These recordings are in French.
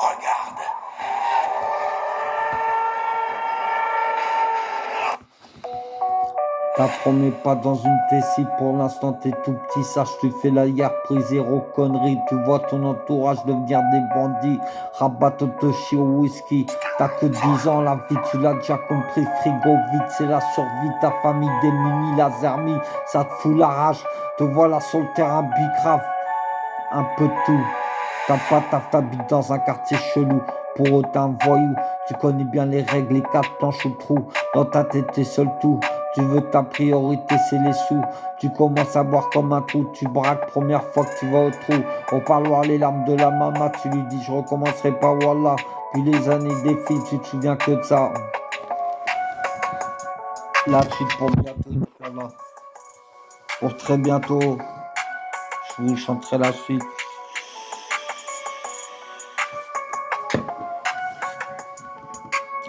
Regarde. Ta premier pas dans une tessie, pour l'instant t'es tout petit, sache tu fais la hier prise, zéro connerie, tu vois ton entourage devenir des bandits, rabat Totoshi au whisky, t'as que 10 ans, la vie tu l'as déjà compris, frigo vide, c'est la survie, ta famille démunie, la zermie, ça te fout la rage, te voilà sur le terrain bicrave, un peu de tout, t'as pas taf, t'habites dans un quartier chelou, pour eux t'es un voyou, tu connais bien les règles, les quatre planches au trou, dans ta tête t'es seul tout. Tu veux ta priorité, c'est les sous. Tu commences à boire comme un trou. Tu braques première fois que tu vas au trou. Au parloir, les larmes de la maman. Tu lui dis, je recommencerai pas, voilà. Puis les années défilent, tu te souviens que de ça. La suite pour bientôt, Inch'Allah. Pour très bientôt. Je vous chanterai la suite.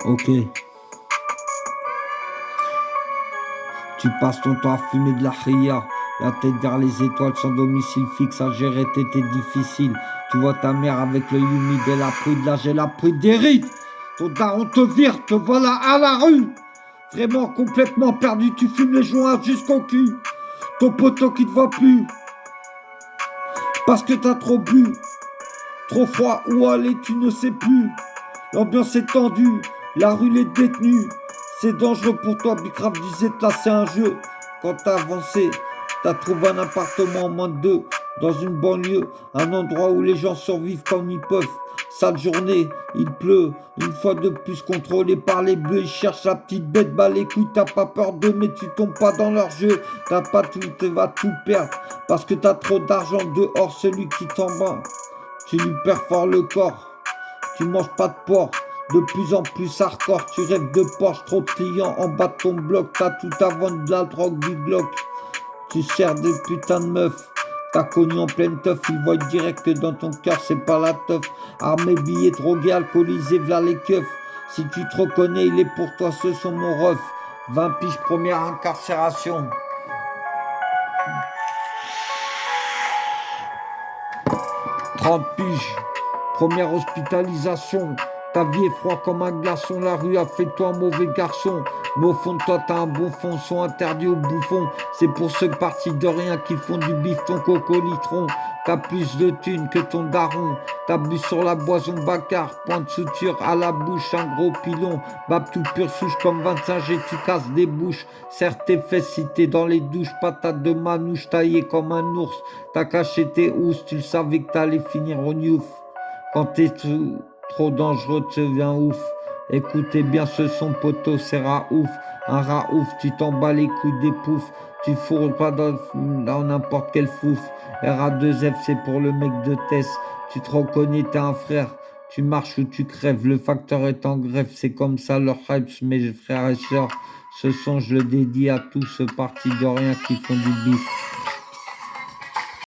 Ok. Tu passes ton temps à fumer de la ria, la tête vers les étoiles sans domicile fixe, à gérer t'était difficile. Tu vois ta mère avec l'œil humide, elle a pris de l'âge, elle a pris des rides. Ton daron te vire, te voilà à la rue. Vraiment complètement perdu, tu fumes les joints jusqu'au cul. Ton poteau qui te voit plus, parce que t'as trop bu. Trop froid, où aller, tu ne sais plus. L'ambiance est tendue, la rue est détenue. C'est dangereux pour toi, Bicrave disait là c'est un jeu. Quand t'as avancé, t'as trouvé un appartement en moins de 2, dans une banlieue, un endroit où les gens survivent comme ils peuvent. Sale journée, il pleut, une fois de plus contrôlé par les bleus, ils cherchent la petite bête, bah les couilles, t'as pas peur d'eux, mais tu tombes pas dans leur jeu. T'as pas tout, tu vas tout perdre, parce que t'as trop d'argent dehors, celui qui t'en bat. Tu lui perfores le corps, tu manges pas de porc. De plus en plus hardcore, tu rêves de Porsche, trop de clients en bas de ton bloc, t'as tout à vendre, de la drogue, du Glock. Tu sers des putains de meufs, t'as connu en pleine teuf, ils voient direct que dans ton cœur c'est pas la teuf. Armé, billets, drogué, alcoolisé, v'là les keufs. Si tu te reconnais, il est pour toi, ce sont mon ref. 20 piges, première incarcération. 30 piges, première hospitalisation. Ta vie est froide comme un glaçon, la rue a fait toi un mauvais garçon. Mais au fond de toi t'as un bon fond, sont interdits aux bouffons. C'est pour ceux partis de rien qui font du bif ton coco-litron. T'as plus de thunes que ton daron. T'as bu sur la boison bacard, point de suture à la bouche, un gros pilon. Bab tout pure souche comme 25 et tu casses des bouches. Serre tes fesses si t'es dans les douches, patate de manouche taillée comme un ours. T'as caché tes housses, tu savais que t'allais finir au newf. Quand t'es trop dangereux, tu deviens ouf. Écoutez bien ce son poteau, c'est rat ouf. Un rat ouf, tu t'en bats les couilles des poufs. Tu fourres pas dans n'importe quel fouf. RA2F, c'est pour le mec de Tess. Tu te reconnais, t'es un frère. Tu marches ou tu crèves. Le facteur est en grève, c'est comme ça leur hype, mes frères et sœurs. Ce son, je le dédie à tous ceux partis de rien qui font du bif.